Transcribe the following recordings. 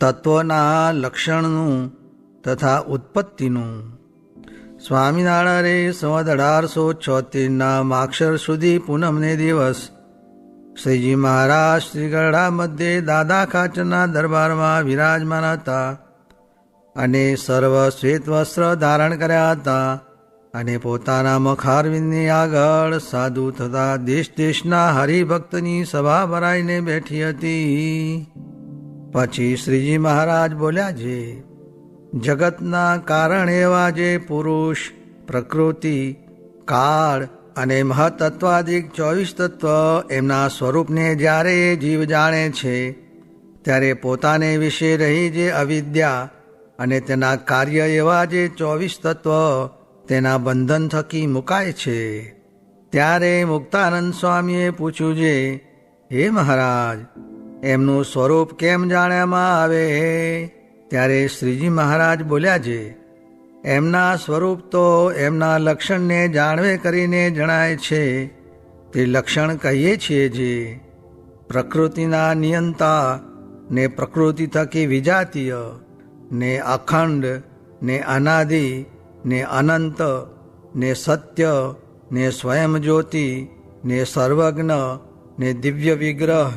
તત્વના લક્ષણનું તથા ઉત્પત્તિનું. સ્વામિનારાયણે સંવત 1876 માક્ષર સુધી પૂનમને દિવસ શ્રીજી મહારાજ શ્રી ગરડા મધ્યે દાદા ખાચરના દરબારમાં વિરાજમાન હતા અને સર્વ શ્વેત વસ્ત્ર ધારણ કર્યા હતા અને પોતાના મખારવિંદની આગળ સાધુ તથા દેશ દેશના હરિભક્તની સભા ભરાઈને બેઠી હતી. પછી શ્રીજી મહારાજ બોલ્યા છે, જગતના કારણ એવા જે પુરુષ, પ્રકૃતિ, કાળ અને મહતત્વાદિક 24 તત્વ એમના સ્વરૂપને જ્યારે જીવ જાણે છે ત્યારે પોતાને વિશે રહી જે અવિદ્યા અને તેના કાર્ય એવા જે 24 તત્વ તેના બંધન થકી મુકાય છે. ત્યારે મુક્તાનંદ સ્વામીએ પૂછ્યું છે, હે મહારાજ, એમનું સ્વરૂપ કેમ જાણવામાં આવે? ત્યારે શ્રીજી મહારાજ બોલ્યા છે, એમના સ્વરૂપ તો એમના લક્ષણને જાણવે કરીને જણાય છે. તે લક્ષણ કહીએ છીએ જે પ્રકૃતિના નિયંતા ને પ્રકૃતિ થકી વિજાતીય ને અખંડ ને અનાદિ ને અનંત ને સત્ય ને સ્વયં જ્યોતિ ને સર્વજ્ઞ ને દિવ્ય વિગ્રહ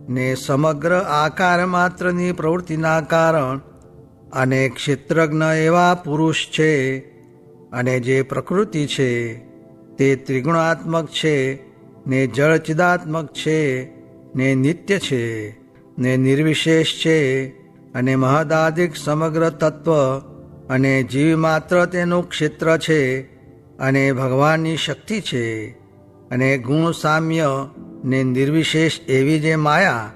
ને સમગ્ર આકાર માત્રની પ્રવૃત્તિના કારણ અને ક્ષેત્રજ્ઞ એવા પુરુષ છે. અને જે પ્રકૃતિ છે તે ત્રિગુણાત્મક છે ને જળચિદાત્મક છે ને નિત્ય છે ને નિર્વિશેષ છે અને મહદાદિક સમગ્ર તત્વ અને જીવ માત્ર તેનું ક્ષેત્ર છે અને ભગવાનની શક્તિ છે. અને ગુણ સામ્ય ને નિર્વિશેષ એવી જે માયા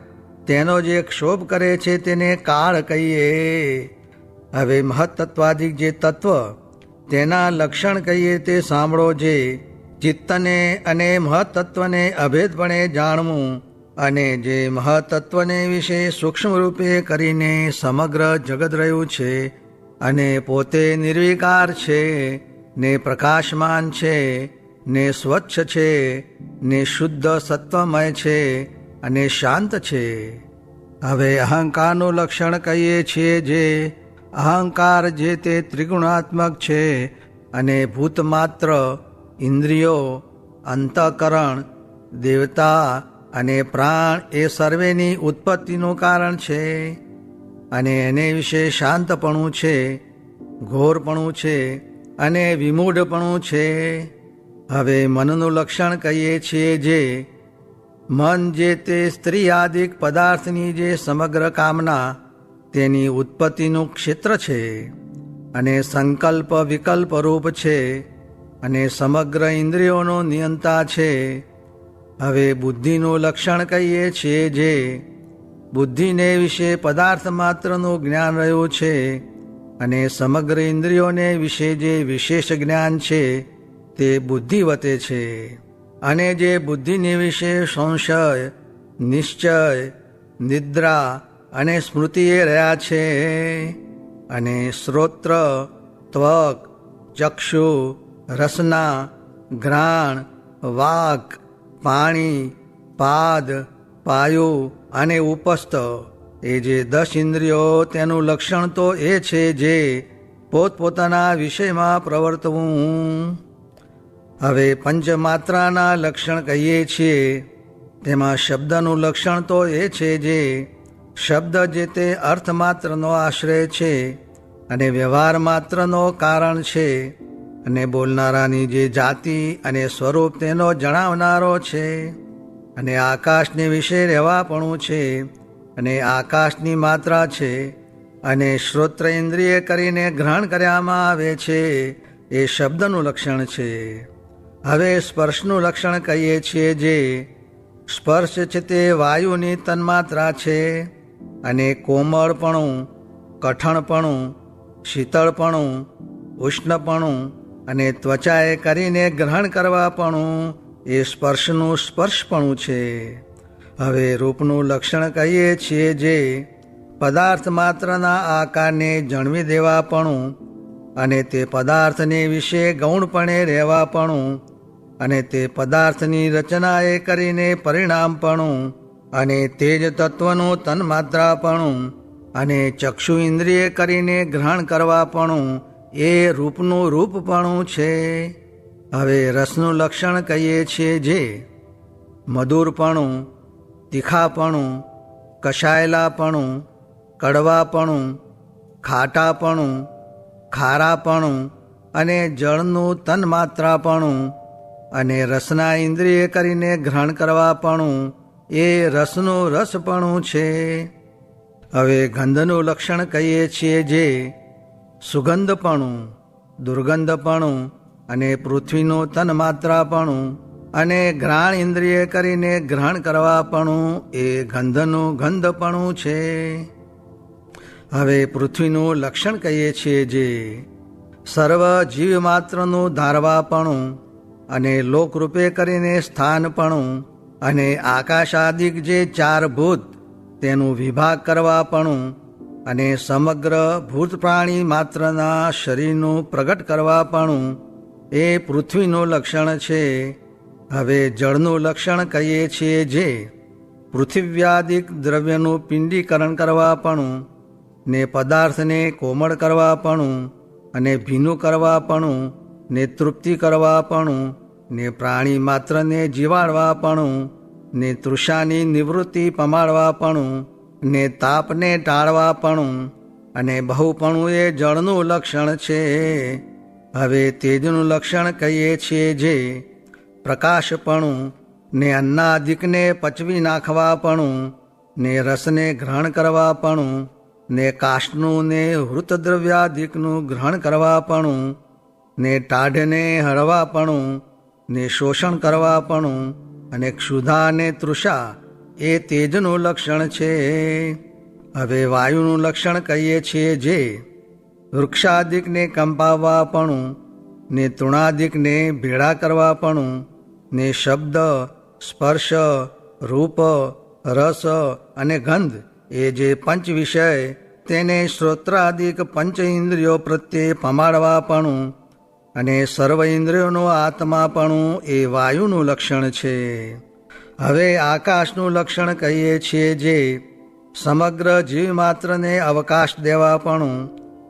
તેનો જે ક્ષોભ કરે છે તેને કાળ કહીએ. હવે મહત્તત્વાદિક જે તત્વ તેના લક્ષણ કહીએ તે સાંભળો. જે ચિત્તને અને મહત્તત્વને અભેદપણે જાણવું અને જે મહત્તત્વને વિશે સૂક્ષ્મ રૂપે કરીને સમગ્ર જગત રહ્યું છે અને પોતે નિર્વિકાર છે ને પ્રકાશમાન છે ને સ્વચ્છ છે ને શુદ્ધ સત્વમય છે અને શાંત છે. હવે અહંકારનું લક્ષણ કહીએ છીએ જે અહંકાર જે તે ત્રિગુણાત્મક છે અને ભૂતમાત્ર, ઇન્દ્રિયો, અંતઃકરણ, દેવતા અને પ્રાણ એ સર્વેની ઉત્પત્તિનું કારણ છે. અને એને વિશે શાંતપણું છે, ઘોરપણું છે અને વિમૂઢપણું છે. હવે મનનું લક્ષણ કહીએ છીએ જે મન જે તે સ્ત્રી આદિક પદાર્થની જે સમગ્ર કામના તેની ઉત્પત્તિનું ક્ષેત્ર છે અને સંકલ્પ વિકલ્પ રૂપ છે અને સમગ્ર ઇન્દ્રિયોનો નિયંતા છે. હવે બુદ્ધિનું લક્ષણ કહીએ છીએ જે બુદ્ધિને વિશે પદાર્થ માત્રનું જ્ઞાન રહ્યું છે અને સમગ્ર ઇન્દ્રિયોને વિશે જે વિશેષ જ્ઞાન છે તે બુદ્ધિવતે છે. અને જે બુદ્ધિને વિશે સંશય, નિશ્ચય, નિદ્રા અને સ્મૃતિએ રહ્યા છે. અને શ્રોત્ર, ત્વક, ચક્ષુ, રસના, ઘ્રાણ, વાક, પાણી, પાદ, પાયુ અને ઉપસ્થ એ જે 10 ઇન્દ્રિયો તેનું લક્ષણ તો એ છે જે પોતપોતાના વિષયમાં પ્રવર્તવું. હવે પંચમાત્રાના લક્ષણ કહીએ છીએ તેમાં શબ્દનું લક્ષણ તો એ છે જે શબ્દ જે તે અર્થમાત્રનો આશ્રય છે અને વ્યવહાર માત્રનો કારણ છે અને બોલનારાની જે જાતિ અને સ્વરૂપ તેનો જણાવનારો છે. અને આકાશને વિશે રહેવાપણું છે અને આકાશની માત્રા છે. અને શ્રોત્ર ઇન્દ્રિય કરીને ગ્રહણ કરવામાં આવે છે એ શબ્દનું લક્ષણ છે. હવે સ્પર્શનું લક્ષણ કહીએ છીએ જે સ્પર્શ છે તે વાયુની તન્માત્રા છે અને કોમળપણું, કઠણપણું, શીતળપણું, ઉષ્ણપણું અને ત્વચાએ કરીને ગ્રહણ કરવાપણું એ સ્પર્શનું સ્પર્શપણું છે. હવે રૂપનું લક્ષણ કહીએ છીએ જે પદાર્થ માત્રના આકારને જણવી દેવાપણું અને તે પદાર્થને વિશે ગૌણપણે રહેવાપણું અને તે પદાર્થની રચનાએ કરીને પરિણામપણું અને તેજ તત્વનું તન્માત્રાપણું અને ચક્ષુ ઇન્દ્રિય કરીને ગ્રહણ કરવાપણું એ રૂપનું રૂપપણું છે. હવે રસનું લક્ષણ કહીએ છીએ જે મધુરપણું, તીખાપણું, કશાયેલાપણું, કડવાપણું, ખાટાપણું, ખારાપણું અને જળનું તન્માત્રાપણું અને રસના ઇન્દ્રિય કરીને ગ્રહણ કરવાપણું એ રસનું રસપણું છે. હવે ગંધનું લક્ષણ કહીએ છીએ જે સુગંધપણું, દુર્ગંધપણું અને પૃથ્વીનું તન્માત્રાપણું અને ઘ્રાણ ઇન્દ્રિય કરીને ગ્રહણ કરવાપણું એ ગંધનું ગંધપણું છે. હવે પૃથ્વીનું લક્ષણ કહીએ છીએ જે સર્વ જીવ માત્રનું ધારવાપણું અને લોકરૂપે કરીને સ્થાનપણું અને આકાશાદિક જે 4 ભૂત તેનું વિભાગ કરવાપણું અને સમગ્ર ભૂત પ્રાણી માત્રના શરીરનું પ્રગટ કરવાપણું એ પૃથ્વીનું લક્ષણ છે. હવે જળનું લક્ષણ કહીએ છીએ જે પૃથિવ્યાદિક દ્રવ્યનું પિંડીકરણ કરવાપણું ને પદાર્થને કોમળ કરવાપણું અને ભીનું કરવાપણું ને તૃપ્તિ કરવાપણું ને પ્રાણી માત્રને જીવાડવાપણું ને તૃષાની નિવૃત્તિ પમાડવાપણું ને તાપને ટાળવાપણું અને બહુપણું એ જળનું લક્ષણ છે. હવે તેજનું લક્ષણ કહીએ છીએ જે પ્રકાશપણું ને અન્નાદિકને પચવી નાખવાપણું ને રસને ગ્રહણ કરવાપણું ને કાષ્ટનું ને હૃતદ્રવ્યાદિકનું ગ્રહણ કરવાપણું ને ટાઢને હળવાપણું ને શોષણ કરવાપણું અને ક્ષુધા ને તૃષા એ તેજનું લક્ષણ છે. હવે વાયુનું લક્ષણ કહીએ છીએ જે વૃક્ષાદિકને કંપાવવાપણું ને તૃણાદિકને ભેળા કરવાપણું ને શબ્દ, સ્પર્શ, રૂપ, રસ અને ગંધ એ જે પંચ વિષય તેને શ્રોત્રાદિક પંચ ઇન્દ્રિયો પ્રત્યે પમાડવાપણું અને સર્વ ઇન્દ્રિયોનો આત્માપણું એ વાયુનું લક્ષણ છે. હવે આકાશનું લક્ષણ કહીએ છીએ જે સમગ્ર જીવ માત્રને અવકાશ દેવાપણું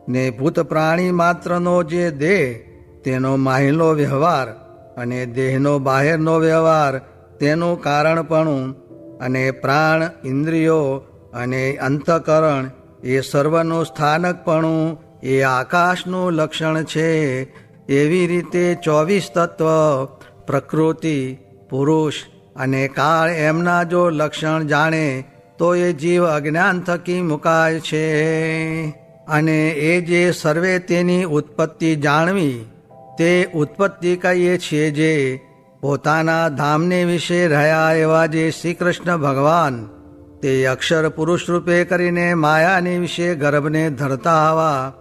ને ભૂત પ્રાણી માત્રનો જે દેહ તેનો માહિલો વ્યવહાર અને દેહનો બાહેરનો વ્યવહાર તેનું કારણપણું અને પ્રાણ, ઇન્દ્રિયો અને અંતઃકરણ એ સર્વનું સ્થાનકપણું એ આકાશનું લક્ષણ છે. એવી રીતે 24 તત્વ, પ્રકૃતિ, પુરુષ અને કાળ એમના જો લક્ષણ જાણે તો એ જીવ અજ્ઞાન થકી મુકાય છે. અને એ જે સર્વે તેની ઉત્પત્તિ જાણવી તે ઉત્પત્તિ કહીએ છીએ જે પોતાના ધામને વિશે રહ્યા એવા જે શ્રી કૃષ્ણ ભગવાન તે અક્ષર પુરુષ રૂપે કરીને માયાની વિશે ગર્ભને ધરતા હવા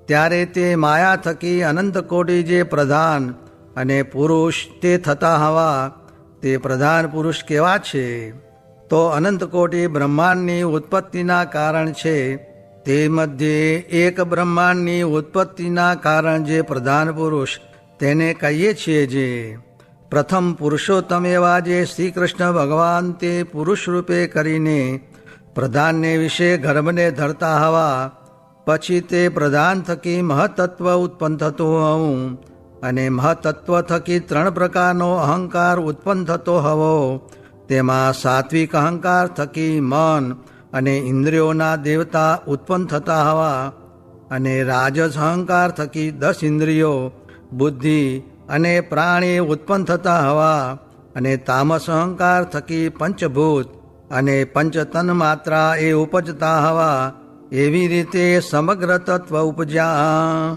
ત્યારે તે માયા થકી અનંત કોટી જે પ્રધાન અને પુરુષ તે થતા હવા તે પ્રધાન પુરુષ કેવા છે તો અનંત કોટી બ્રહ્માંડની ઉત્પત્તિના કારણ છે. તે મધ્યે એક બ્રહ્માંડની ઉત્પત્તિના કારણ જે પ્રધાન પુરુષ તેને કહીએ છીએ જે પ્રથમ પુરુષોત્તમ એવા જે શ્રી કૃષ્ણ ભગવાન તે પુરુષ રૂપે કરીને પ્રધાનને વિશે ગર્ભને ધરતા હવા પછી તે પ્રધાન થકી મહતત્વ ઉત્પન્ન થતું હોવું અને મહતત્વ થકી 3 પ્રકારનો અહંકાર ઉત્પન્ન થતો હોવો તેમાં સાત્વિક અહંકાર થકી મન અને ઇન્દ્રિયોના દેવતા ઉત્પન્ન થતા હવા અને રાજસ અહંકાર થકી 10 ઇન્દ્રિયો, બુદ્ધિ અને પ્રાણી ઉત્પન્ન થતા હવા અને તામસ અહંકાર થકી પંચભૂત અને પંચતન માત્રા એ ઉપજતા હવા એવી રીતે સમગ્ર તત્વ ઉપજ્યા.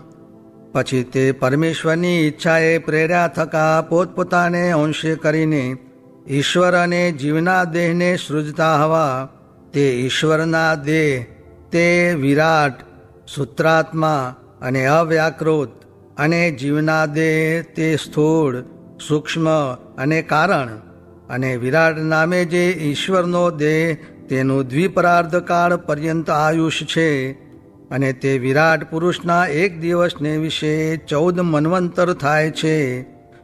પછી તે પરમેશ્વરની ઈચ્છાએ પ્રેર્યા થકા પોતપોતાને અંશે કરીને ઈશ્વર અને જીવના દેહને સૃજતા હવા તે ઈશ્વરના દેહ તે વિરાટ, સૂત્રાત્મા અને અવ્યાકૃત અને જીવના દેહ તે સ્થૂળ, સૂક્ષ્મ અને કારણ અને વિરાટ નામે જે ઈશ્વરનો દેહ તેનું દ્વિપરાર્ધ કાળ પર્યંત આયુષ છે અને તે વિરાટ પુરુષના એક દિવસને વિશે 14 મન્વંતર થાય છે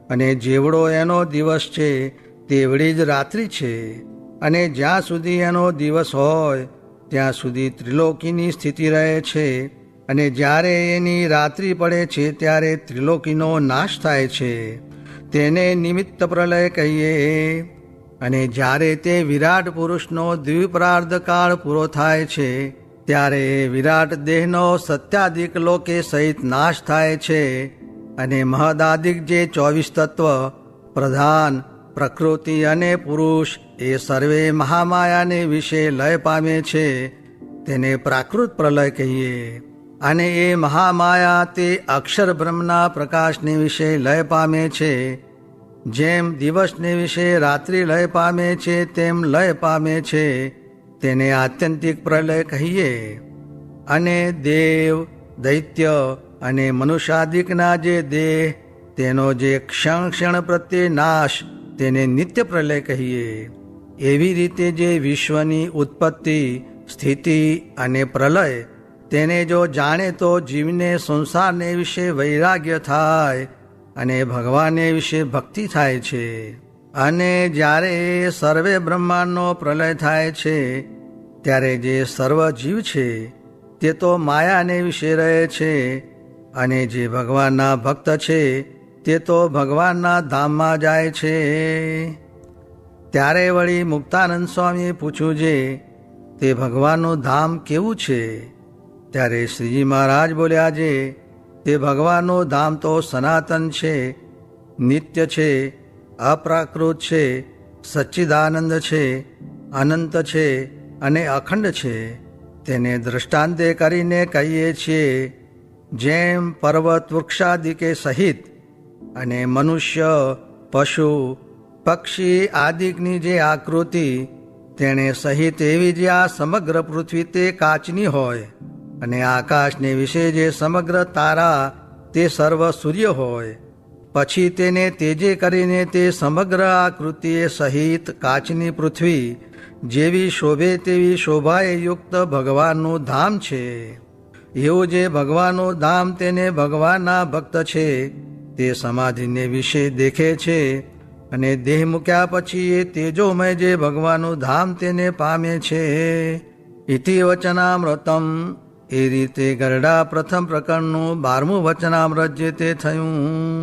અને જેવડો એનો દિવસ છે તેવડી જ રાત્રિ છે અને જ્યાં સુધી એનો દિવસ હોય ત્યાં સુધી ત્રિલોકીની સ્થિતિ રહે છે, અને જ્યારે એની રાત્રિ પડે છે ત્યારે ત્રિલોકીનો નાશ થાય છે. તેને નિમિત્ત પ્રલય કહીએ. અને જ્યારે તે વિરાટ પુરુષનો દ્વિપ્રાર્ધ કાળ પૂરો થાય છે ત્યારે વિરાટ દેહનો સત્યાધિક લોકે સહિત નાશ થાય છે, અને મહદાદિક જે 24 તત્વ પ્રધાન પ્રકૃતિ અને પુરુષ એ સર્વે મહામાયાને વિશે લય પામે છે. તેને પ્રાકૃત પ્રલય કહીએ. અને એ મહામાયા તે અક્ષર બ્રહ્મના પ્રકાશને વિશે લય પામે છે. જેમ દિવસને વિશે રાત્રિ લય પામે છે તેમ લય પામે છે. તેને આત્યંતિક પ્રલય કહીએ. અને દેવ દૈત્ય અને મનુષ્યાદિકના જે દેહ તેનો જે ક્ષણ ક્ષણ પ્રત્યે નાશ તેને નિત્ય પ્રલય કહીએ. એવી રીતે જે વિશ્વની ઉત્પત્તિ સ્થિતિ અને પ્રલય તેને જો જાણે તો જીવને સંસારને વિશે વૈરાગ્ય થાય અને ભગવાનને વિશે ભક્તિ થાય છે. અને જ્યારે સર્વે બ્રહ્માંડનો પ્રલય થાય છે ત્યારે જે સર્વ જીવ છે તે તો માયાને વિશે રહે છે, અને જે ભગવાનના ભક્ત છે તે તો ભગવાનના ધામમાં જાય છે. ત્યારે વળી મુક્તાનંદ સ્વામીએ પૂછ્યું છે, તે ભગવાનનું ધામ કેવું છે? ત્યારે શ્રીજી મહારાજ બોલ્યા છે, તે ભગવાનનું ધામ તો સનાતન છે, નિત્ય છે, અપ્રાકૃત છે, સચ્ચિદાનંદ છે, અનંત છે અને અખંડ છે. તેને દૃષ્ટાંતે કરીને કહીએ છીએ. જેમ પર્વત વૃક્ષાદિકે સહિત અને મનુષ્ય પશુ પક્ષી આદિકની જે આકૃતિ તેણે સહિત એવી જે આ સમગ્ર પૃથ્વી તે કાચની હોય, અને આકાશને વિશે જે સમગ્ર તારા તે સર્વ સૂર્ય હોય, પછી તેને તેજે કરીને તે સમગ્ર આકૃતિએ સહિત કાચની પૃથ્વી જેવી શોભે તેવી શોભાએ યુક્ત ભગવાનનું ધામ છે. એવું જે ભગવાનનું ધામ તેને ભગવાનના ભક્ત છે તે સમાધિને વિશે દેખે છે, અને દેહ મૂક્યા પછી એ તેજોમય જે ભગવાનનું ધામ તેને પામે છે. ઇતિ વચનામૃતમ. એ રીતે ગરડા પ્રથમ પ્રકરણનું 12મું વચનામૃત જે તે થયું.